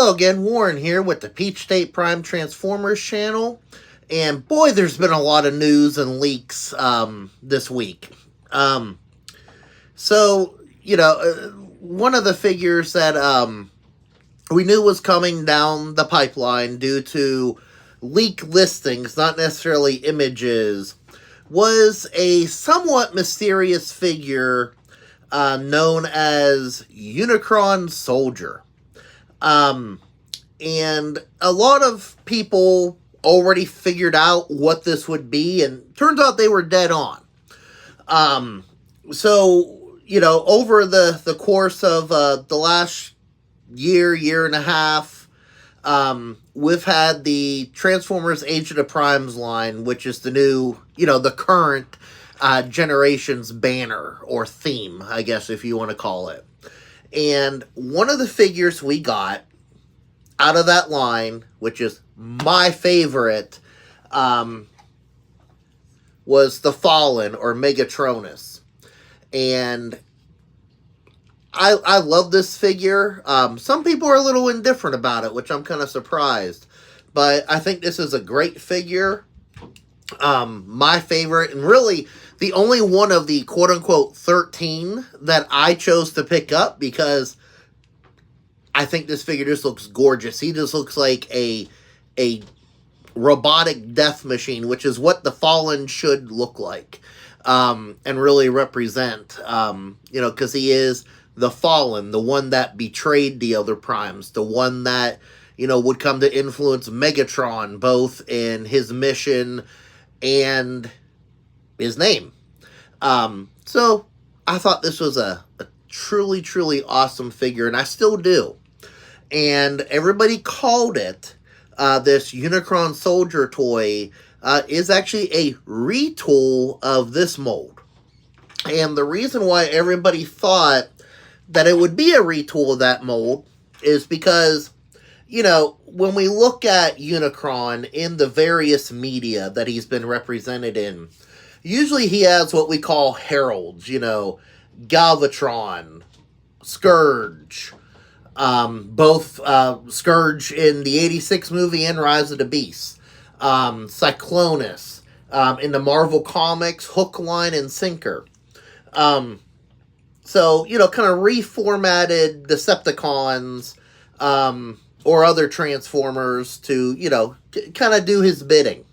Hello again, Warren here with the Peach State Prime Transformers channel. And boy, there's been a lot of news and leaks this week. One of the figures that we knew was coming down the pipeline due to leak listings, not necessarily images, was a somewhat mysterious figure known as Unicron Soldier. And a lot of people already figured out what this would be, and turns out they were dead on. Over the course of the last year and a half, we've had the Transformers Age of the Primes line, which is the new, the current generation's banner, or theme, I guess, if you want to call it. And one of the figures we got out of that line, which is my favorite, was the Fallen, or Megatronus. And I love this figure. Some people are a little indifferent about it, which I'm kind of surprised. But I think this is a great figure. My favorite, and really the only one of the quote-unquote 13 that I chose to pick up, because I think this figure just looks gorgeous. He just looks like a robotic death machine, which is what the Fallen should look like, and really represent, because he is the Fallen, the one that betrayed the other Primes, the one that, would come to influence Megatron, both in his mission and his name. So I thought this was a truly, truly awesome figure, and I still do. And everybody called it, this Unicron Soldier toy, is actually a retool of this mold. And the reason why everybody thought that it would be a retool of that mold is because, when we look at Unicron in the various media that he's been represented in, usually he has what we call heralds, Galvatron, Scourge, both Scourge in the 86 movie and Rise of the Beast, Cyclonus, in the Marvel Comics, Hook, Line, and Sinker. Kind of reformatted Decepticons, or other Transformers to, kind of do his bidding.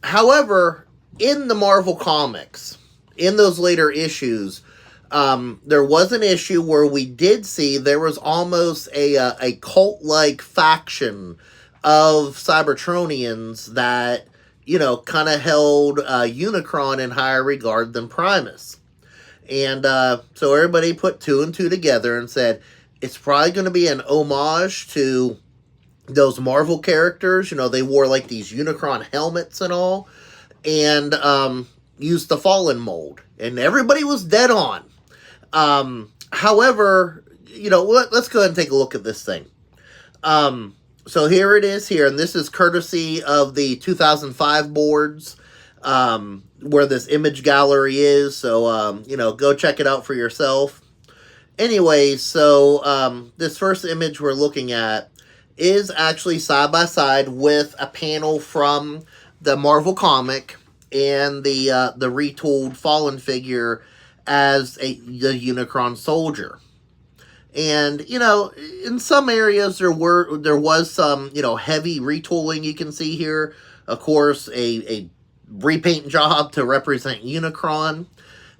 However, in the Marvel Comics, in those later issues, there was an issue where we did see there was almost a cult-like faction of Cybertronians that, kind of held Unicron in higher regard than Primus. And so everybody put two and two together and said, it's probably going to be an homage to those Marvel characters. They wore like these Unicron helmets and all, and used the Fallen mold. And everybody was dead on. However, let's go ahead and take a look at this thing. So here it is here, and this is courtesy of the 2005 boards, where this image gallery is. So, go check it out for yourself. Anyway, so this first image we're looking at is actually side by side with a panel from the Marvel comic and the retooled Fallen figure as the Unicron Soldier. And, in some areas there was some, heavy retooling you can see here. Of course, a repaint job to represent Unicron.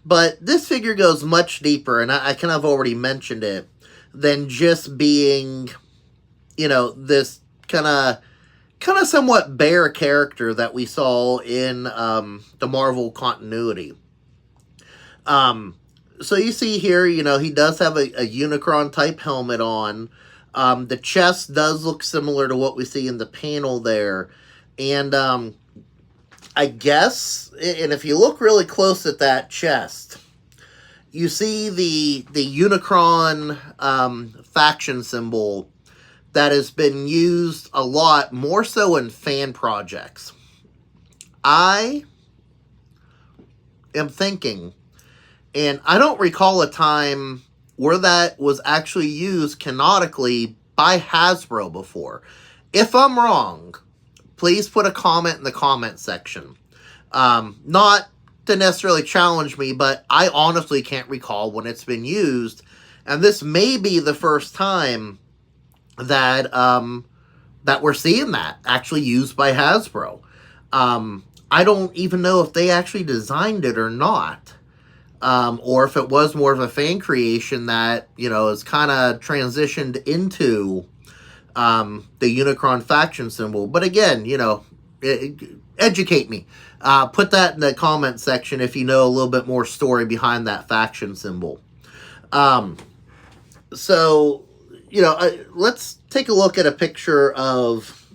But this figure goes much deeper, and I kind of already mentioned it, than just being, this kind of somewhat bare character that we saw in the Marvel continuity. So you see here, he does have a Unicron-type helmet on. The chest does look similar to what we see in the panel there. And I guess, and if you look really close at that chest, you see the Unicron faction symbol that has been used a lot, more so in fan projects. I am thinking, and I don't recall a time where that was actually used canonically by Hasbro before. If I'm wrong, please put a comment in the comment section. Not to necessarily challenge me, but I honestly can't recall when it's been used. And this may be the first time that that we're seeing that actually used by Hasbro. I don't even know if they actually designed it or not. Or if it was more of a fan creation that, you know, is kind of transitioned into the Unicron faction symbol. But again, you know, educate me. Put that in the comment section if you know a little bit more story behind that faction symbol. So, you know, let's take a look at a picture of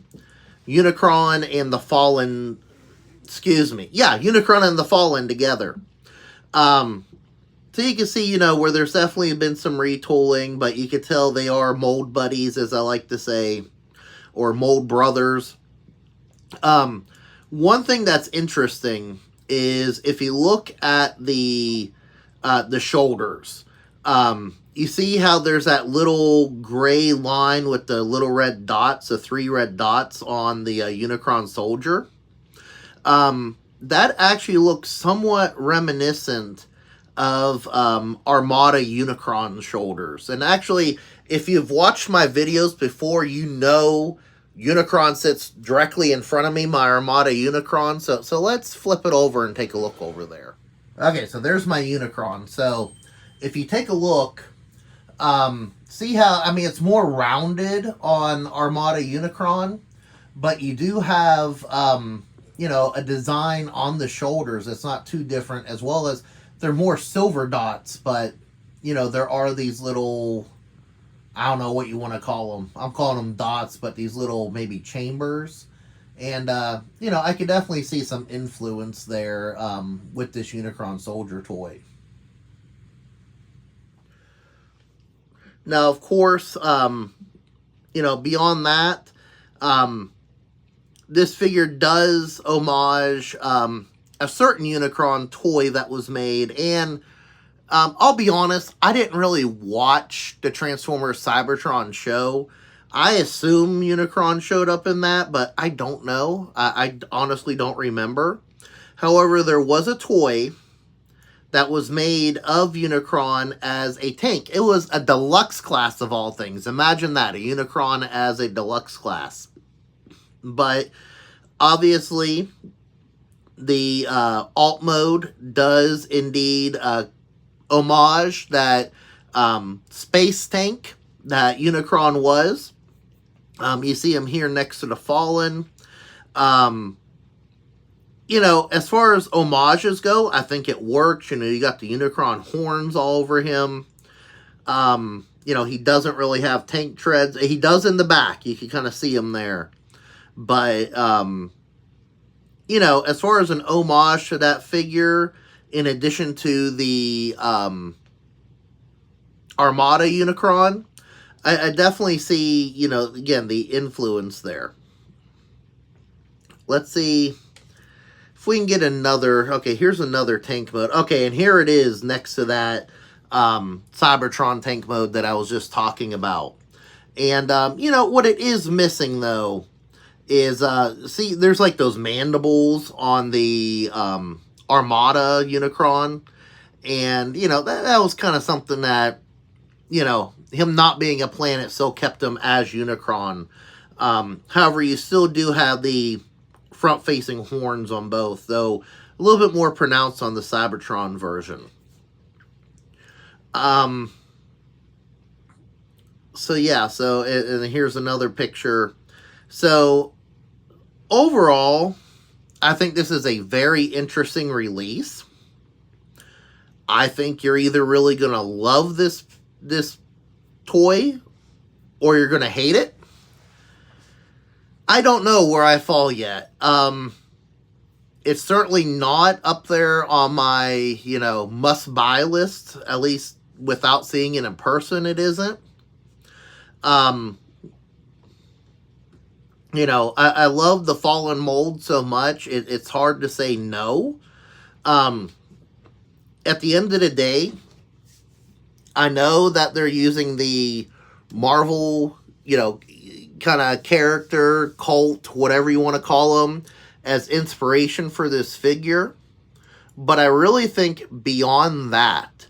Unicron and the Fallen. Excuse me. Yeah, Unicron and the Fallen together. So you can see, you know, where there's definitely been some retooling, but you can tell they are mold buddies, as I like to say, or mold brothers. One thing that's interesting is if you look at the shoulders, you see how there's that little gray line with the little red dots, the 3 red dots on the Unicron soldier. That actually looks somewhat reminiscent of Armada Unicron shoulders. And actually, if you've watched my videos before, you know Unicron sits directly in front of me, my Armada Unicron. So let's flip it over and take a look over there. Okay, so there's my Unicron. So if you take a look, see how, I mean, it's more rounded on Armada Unicron, but you do have, you know, a design on the shoulders that's not too different, as well as they're more silver dots, but, you know, there are these little, I don't know what you want to call them. I'm calling them dots, but these little maybe chambers. And, you know, I could definitely see some influence there with this Unicron soldier toy. Now, of course, you know, beyond that, this figure does homage a certain Unicron toy that was made. And I'll be honest, I didn't really watch the Transformers Cybertron show. I assume Unicron showed up in that, but I don't know. I honestly don't remember. However, there was a toy that was made of Unicron as a tank. It was a deluxe class of all things. Imagine that, a Unicron as a deluxe class. But obviously, the alt mode does indeed homage that space tank that Unicron was. You see him here next to the Fallen. You know, as far as homages go, I think it works. You know, you got the Unicron horns all over him. You know, he doesn't really have tank treads. He does in the back. You can kind of see him there. But, you know, as far as an homage to that figure, in addition to the Armada Unicron, I definitely see, you know, again, the influence there. Let's see if we can get another. Okay, here's another tank mode. Okay, and here it is next to that Cybertron tank mode that I was just talking about. And, you know, what it is missing, though, is, see, there's like those mandibles on the Armada Unicron. And, you know, that was kind of something that, you know, him not being a planet still kept him as Unicron. However, you still do have the front-facing horns on both, though a little bit more pronounced on the Cybertron version. So, yeah, so, and here's another picture. So, overall, I think this is a very interesting release. I think you're either really going to love this toy or you're going to hate it. I don't know where I fall yet. It's certainly not up there on my, you know, must-buy list. At least without seeing it in person, it isn't. You know, I love the Fallen mold so much, it's hard to say no. At the end of the day, I know that they're using the Marvel kind of character, cult, whatever you want to call them, as inspiration for this figure. But I really think beyond that,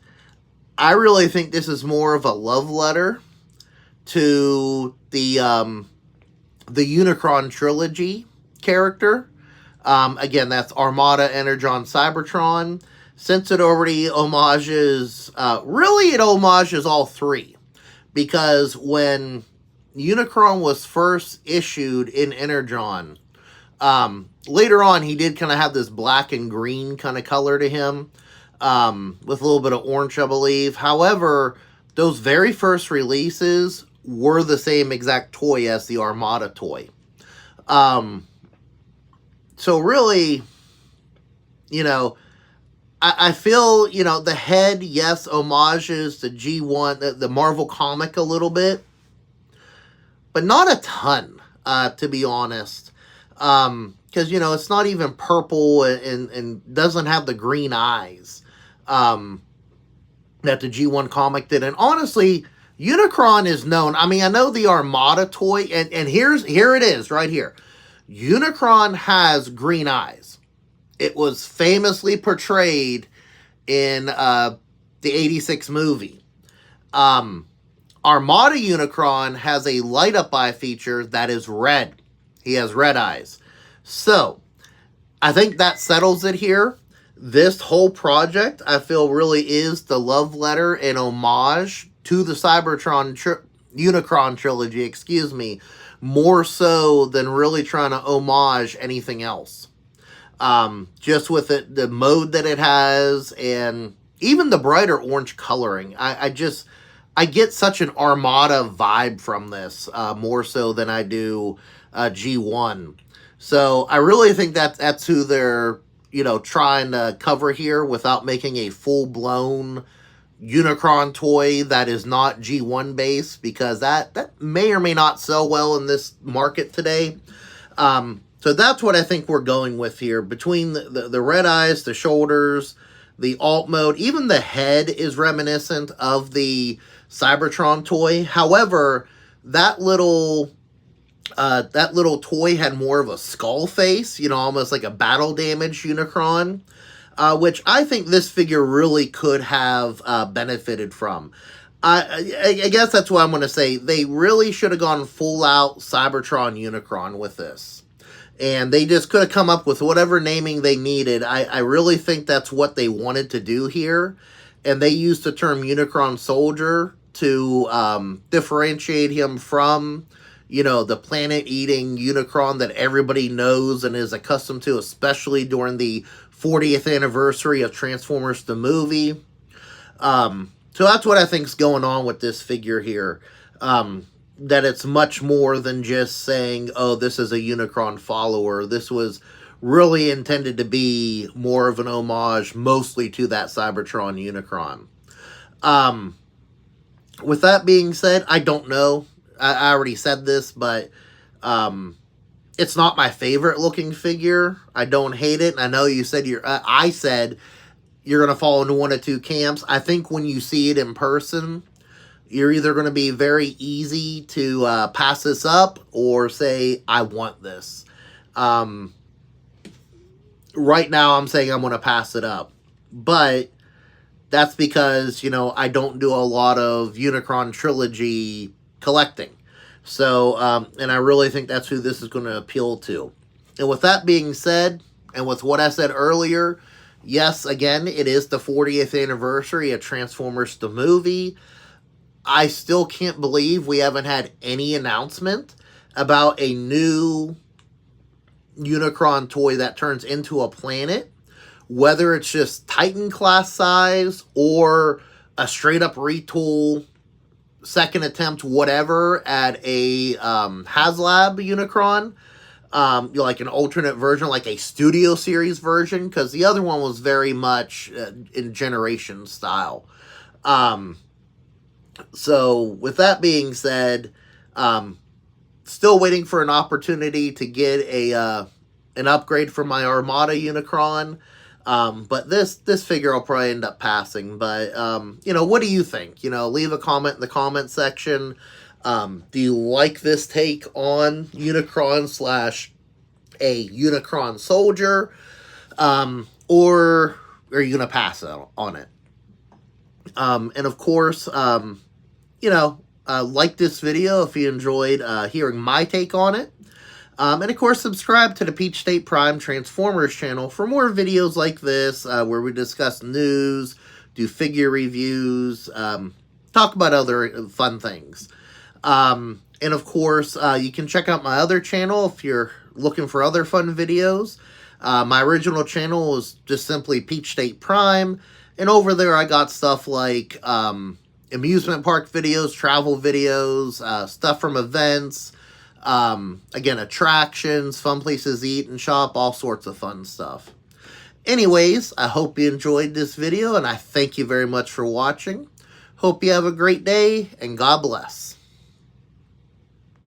I really think this is more of a love letter to the Unicron Trilogy character. Again, that's Armada, Energon, Cybertron. Since it already homages, really it homages all three. Because when Unicron was first issued in Energon, later on he did kind of have this black and green kind of color to him, with a little bit of orange, I believe. However, those very first releases were the same exact toy as the Armada toy. So really, I feel, the head, yes, homages the G1, the Marvel comic a little bit, but not a ton, to be honest. Because, it's not even purple and doesn't have the green eyes that the G1 comic did. And honestly, Unicron is known. I mean, I know the Armada toy, and here it is, right here. Unicron has green eyes. It was famously portrayed in the 86 movie. Armada Unicron has a light-up eye feature that is red. He has red eyes. So, I think that settles it here. This whole project, I feel, really is the love letter and homage to the Cybertron Unicron trilogy, more so than really trying to homage anything else. Just with it, the mode that it has, and even the brighter orange coloring. I get such an Armada vibe from this, more so than I do G1. So I really think that's who they're, trying to cover here without making a full-blown Unicron toy that is not G1 based, because that may or may not sell well in this market today. So that's what I think we're going with here. Between the red eyes, the shoulders, the alt mode, even the head is reminiscent of the Cybertron toy. However, that little toy had more of a skull face, almost like a battle damage Unicron, which I think this figure really could have benefited from. I guess that's what I'm going to say. They really should have gone full out Cybertron Unicron with this. And they just could have come up with whatever naming they needed. I really think that's what they wanted to do here. And they used the term Unicron Soldier to differentiate him from, the planet-eating Unicron that everybody knows and is accustomed to, especially during the 40th anniversary of Transformers the movie. So that's what I think's going on with this figure here. That it's much more than just saying, oh, this is a Unicron follower. This was really intended to be more of an homage, mostly to that Cybertron Unicron. With that being said, I don't know. I already said this, but it's not my favorite looking figure. I don't hate it. I know you said I said you're going to fall into one of two camps. I think when you see it in person, you're either going to be very easy to pass this up or say, I want this. Right now, I'm saying I'm going to pass it up. But that's because, I don't do a lot of Unicron Trilogy collecting. So, and I really think that's who this is going to appeal to. And with that being said, and with what I said earlier, yes, again, it is the 40th anniversary of Transformers the movie. I still can't believe we haven't had any announcement about a new Unicron toy that turns into a planet, whether it's just Titan class size or a straight up retool, second attempt, whatever, at a HasLab Unicron, like an alternate version, like a Studio Series version, because the other one was very much in Generation style. So, with that being said, still waiting for an opportunity to get an upgrade for my Armada Unicron. But this figure I'll probably end up passing. But, what do you think? Leave a comment in the comment section. Do you like this take on Unicron slash a Unicron soldier? Or are you going to pass on it? And of course, you know, like this video if you enjoyed hearing my take on it. And of course, subscribe to the Peach State Prime Transformers channel for more videos like this, where we discuss news, do figure reviews, talk about other fun things. And of course, you can check out my other channel if you're looking for other fun videos. My original channel is just simply Peach State Prime, and over there I got stuff like amusement park videos, travel videos, stuff from events, again, attractions, fun places to eat and shop, all sorts of fun stuff. Anyways, I hope you enjoyed this video, and I thank you very much for watching. Hope you have a great day, and God bless.